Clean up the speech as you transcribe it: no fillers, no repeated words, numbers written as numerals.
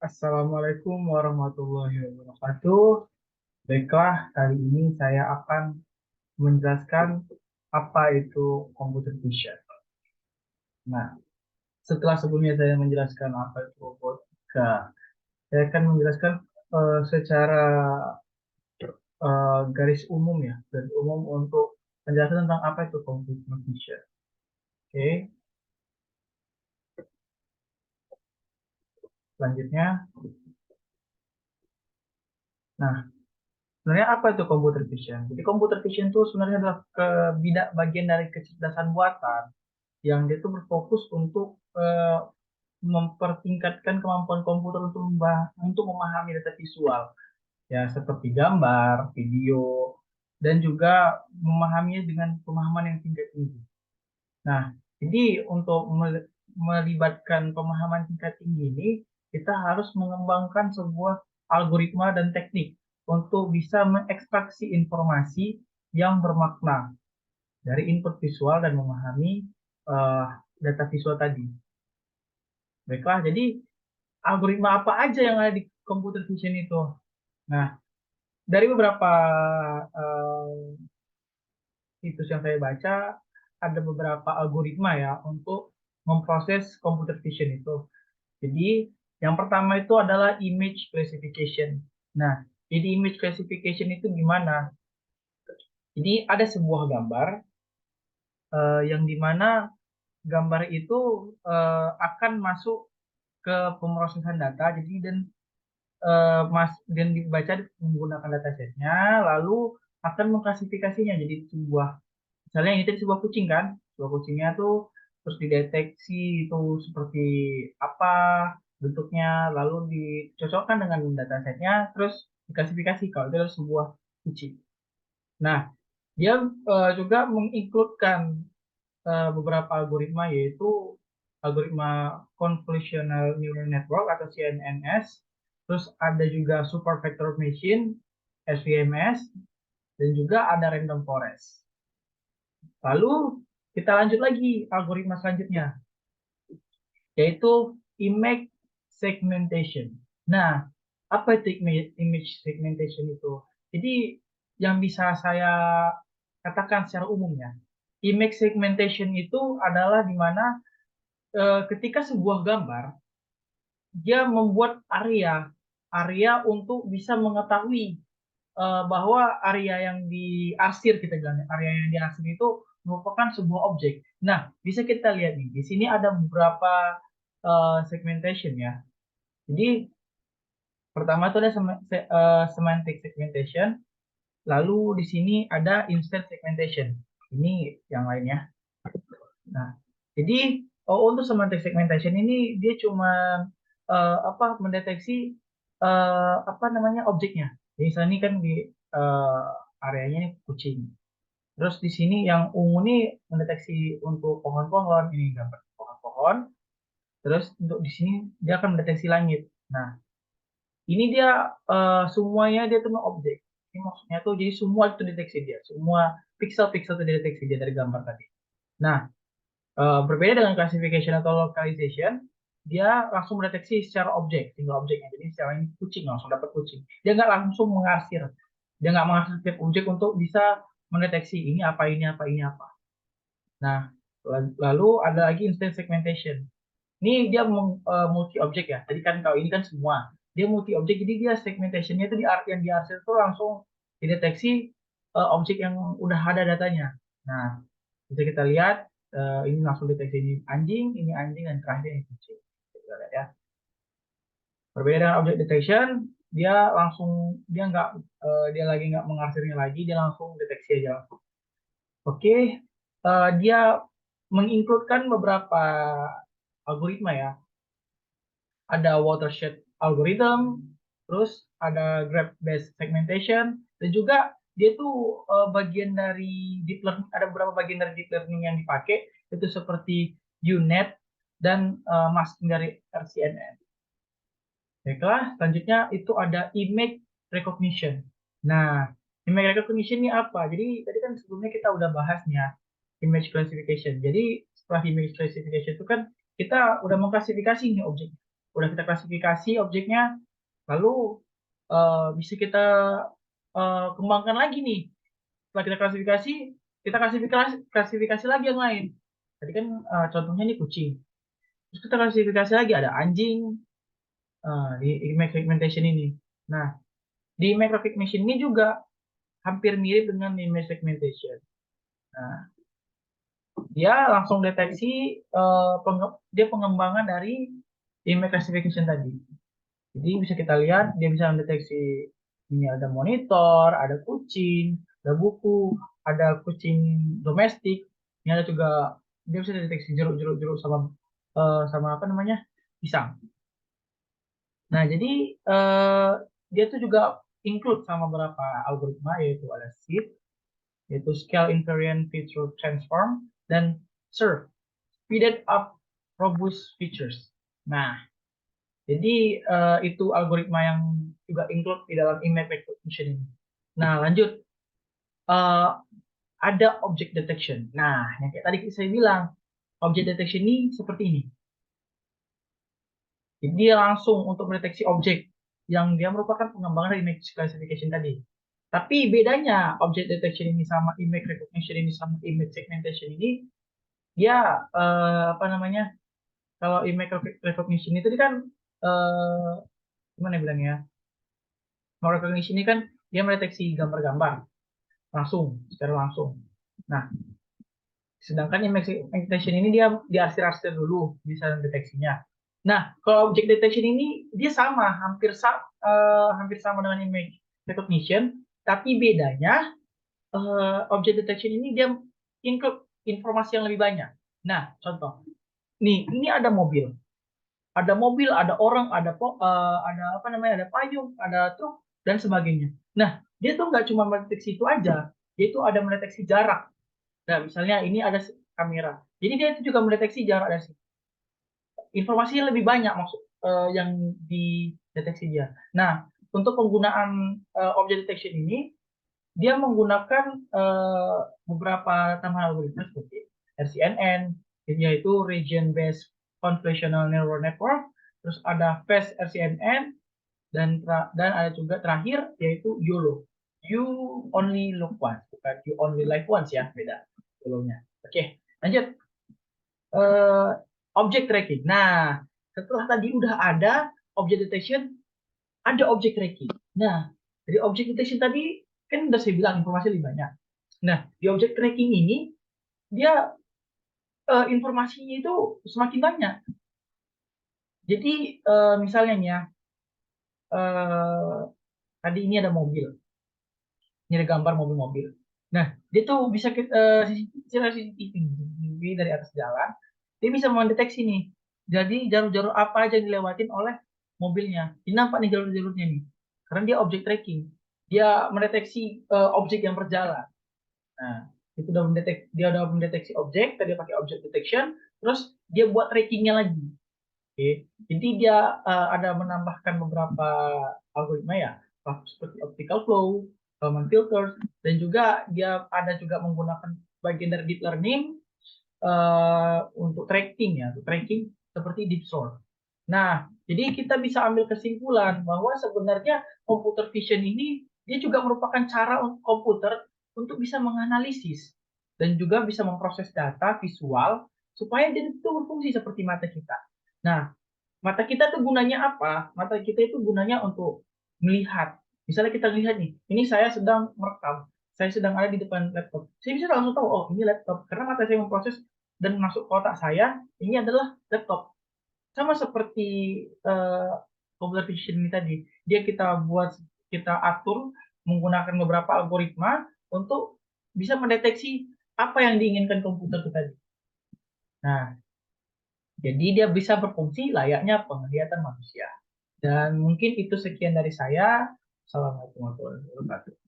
Assalamualaikum warahmatullahi wabarakatuh. Baiklah, kali ini saya akan menjelaskan apa itu computer vision. Nah, setelah sebelumnya saya menjelaskan apa itu robotika, saya akan menjelaskan secara garis umum ya, garis umum untuk penjelasan tentang apa itu computer vision. Oke, selanjutnya. Nah, sebenarnya apa itu computer vision? Jadi computer vision itu sebenarnya adalah bagian dari kecerdasan buatan yang dia tuh berfokus untuk mempertingkatkan kemampuan komputer untuk memahami data visual, ya seperti gambar, video, dan juga memahaminya dengan pemahaman yang tingkat tinggi. Nah, jadi untuk melibatkan pemahaman tingkat tinggi ini, kita harus mengembangkan sebuah algoritma dan teknik untuk bisa mengekstraksi informasi yang bermakna dari input visual dan memahami uh, data visual tadi. Baiklah, jadi algoritma apa aja yang ada di computer vision itu? Nah, dari beberapa uh, situs yang saya baca, ada beberapa algoritma ya untuk memproses computer vision itu. Jadi, yang pertama itu adalah image classification. Nah, jadi image classification itu gimana? Jadi ada sebuah gambar yang dimana gambar itu akan masuk ke pemrosesan data. Jadi dan dibaca menggunakan datasetnya, lalu akan mengklasifikasinya jadi sebuah, misalnya ini tadi sebuah kucing kan, sebuah kucingnya tuh terus dideteksi itu seperti apa bentuknya, lalu dicocokkan dengan datasetnya, terus diklasifikasi kalau itu adalah sebuah kucing. Nah, dia juga mengincludekan beberapa algoritma, yaitu algoritma convolutional neural network atau CNNS, terus ada juga super vector machine SVMS, dan juga ada random forest. Lalu kita lanjut lagi algoritma selanjutnya, yaitu image segmentation. Nah, apa itu image segmentation itu? Jadi yang bisa saya katakan secara umumnya, image segmentation itu adalah di mana ketika sebuah gambar dia membuat area untuk bisa mengetahui bahwa area yang diarsir, kita bilang area yang diarsir itu merupakan sebuah objek. Nah, bisa kita lihat nih, di sini ada beberapa segmentation ya. Jadi pertama itu ada semantic segmentation, lalu di sini ada instant segmentation. Ini yang lainnya. Nah, jadi untuk semantic segmentation ini dia cuma mendeteksi apa namanya objeknya. Jadi misalnya ini kan di areanya ini kucing. Terus di sini yang ungu ini mendeteksi untuk pohon-pohon, ini gambar pohon-pohon. Terus untuk di sini dia akan mendeteksi langit. Nah, ini dia semuanya dia tuh objek. Ini maksudnya tuh jadi semua itu deteksi dia, semua pixel-pixel itu deteksi dia dari gambar tadi. Nah, berbeda dengan classification atau localization, dia langsung mendeteksi secara objek, tinggal objeknya. Jadi secara ini kucing, langsung dapat kucing. Dia nggak langsung mengarsir. Dia nggak mengarsir setiap objek untuk bisa mendeteksi ini apa, ini apa, ini apa. Nah, lalu ada lagi instant segmentation. Ini dia multi objek ya. Jadi kan kalau ini kan semua. Dia multi objek, jadi dia segmentationnya itu yang diarsir itu langsung dideteksi objek yang udah ada datanya. Nah, bisa kita lihat ini langsung deteksi ini anjing, dan terakhir ini kucing. Kita lihat ya. Berbeda dengan object detection, dia lagi nggak mengarsirnya lagi, dia langsung deteksi aja langsung. Oke, dia mengincludekan beberapa algoritma ya. Ada watershed algorithm, terus ada graph based segmentation, dan juga dia tuh bagian dari deep learning, ada beberapa bagian dari deep learning yang dipakai itu seperti UNet dan masking dari RCNN. Baiklah, selanjutnya itu ada image recognition. Nah, image recognition ini apa? Jadi tadi kan sebelumnya kita udah bahasnya image classification. Jadi setelah image classification itu kan kita udah mengklasifikasi ini objek. udah kita klasifikasi objeknya, lalu bisa kita kembangkan lagi nih. Setelah kita klasifikasi, kita klasifikasi lagi yang lain. Tadi kan contohnya nih kucing. Terus kita klasifikasi lagi ada anjing di image segmentation ini. Nah, di image recognition ini juga hampir mirip dengan image segmentation. Nah, dia langsung deteksi dia pengembangan dari image classification tadi. Jadi bisa kita lihat dia bisa mendeteksi ini ada monitor, ada kucing, ada buku, ada kucing domestik. Ini ada juga dia bisa deteksi jeruk sama sama apa namanya pisang. Nah jadi dia tuh juga include sama beberapa algoritma yaitu ada SIF, yaitu Scale Invariant Feature Transform dan SURF, Speeded Up Robust Features. Nah jadi itu algoritma yang juga include di dalam image recognition ini. Nah lanjut, ada object detection. Nah yang kayak tadi saya bilang, object detection ini seperti ini. Jadi dia langsung untuk mendeteksi objek yang dia merupakan pengembangan dari image classification tadi. Tapi bedanya object detection ini sama image recognition ini sama image segmentation ini, dia apa namanya? Kalau image recognition itu kan gimana bilangnya? Motor recognition ini kan dia mendeteksi gambar-gambar secara langsung. Nah, sedangkan image detection ini dia diarsir-arsir dulu bisa mendeteksinya. Nah, kalau object detection ini dia sama, hampir sama dengan image recognition, tapi bedanya object detection ini dia include informasi yang lebih banyak. Nah, contoh, nih ini ada orang, ada apa namanya, ada payung, ada truk dan sebagainya. Nah, dia tuh nggak cuma mendeteksi itu aja, dia itu ada mendeteksi jarak. Nah, misalnya ini ada kamera, jadi dia itu juga mendeteksi jarak dari sini. Informasinya lebih banyak yang dideteksi dia. Nah, untuk penggunaan object detection ini, dia menggunakan beberapa tambahan algoritma seperti RCNN, yaitu Region Based Convolutional Neural Network, terus ada Fast RCNN, dan ada juga terakhir yaitu YOLO. You only look once, bukan you only live once ya, beda YOLO-nya. Oke, lanjut. Object tracking. Nah, setelah tadi udah ada object detection, ada object tracking. Nah, dari object detection tadi kan udah saya bilang informasi lebih banyak. Nah, di object tracking ini dia informasinya itu semakin banyak. Jadi misalnya nih ya, tadi ini ada mobil, ini ada gambar mobil-mobil. Nah, dia tuh bisa kita CCTV dari atas jalan, dia bisa mendeteksi nih. Jadi jalur-jalur apa aja yang dilewatin oleh mobilnya. Ini nampak nih jalur-jalurnya nih. Karena dia object tracking. Dia mendeteksi objek yang berjalan. Nah, dia udah mendeteksi objek, tadi pakai object detection, terus dia buat trackingnya lagi. Oke. Jadi dia ada menambahkan beberapa algoritma ya, seperti optical flow, Kalman filters, dan juga dia ada juga menggunakan bagian dari deep learning untuk tracking ya, untuk tracking seperti deep sort. Nah, jadi kita bisa ambil kesimpulan bahwa sebenarnya computer vision ini dia juga merupakan cara untuk komputer untuk bisa menganalisis dan juga bisa memproses data visual supaya dia itu berfungsi seperti mata kita. Nah, mata kita itu gunanya apa? Mata kita itu gunanya untuk melihat. Misalnya kita lihat nih, ini saya sedang merekam, saya sedang ada di depan laptop. Saya bisa langsung tahu, oh ini laptop. Karena mata saya memproses dan masuk ke otak saya, ini adalah laptop. Sama seperti computer vision ini tadi, kita atur menggunakan beberapa algoritma untuk bisa mendeteksi apa yang diinginkan komputer itu tadi. Nah, jadi dia bisa berfungsi layaknya penglihatan manusia. Dan mungkin itu sekian dari saya. Assalamualaikum warahmatullahi wabarakatuh.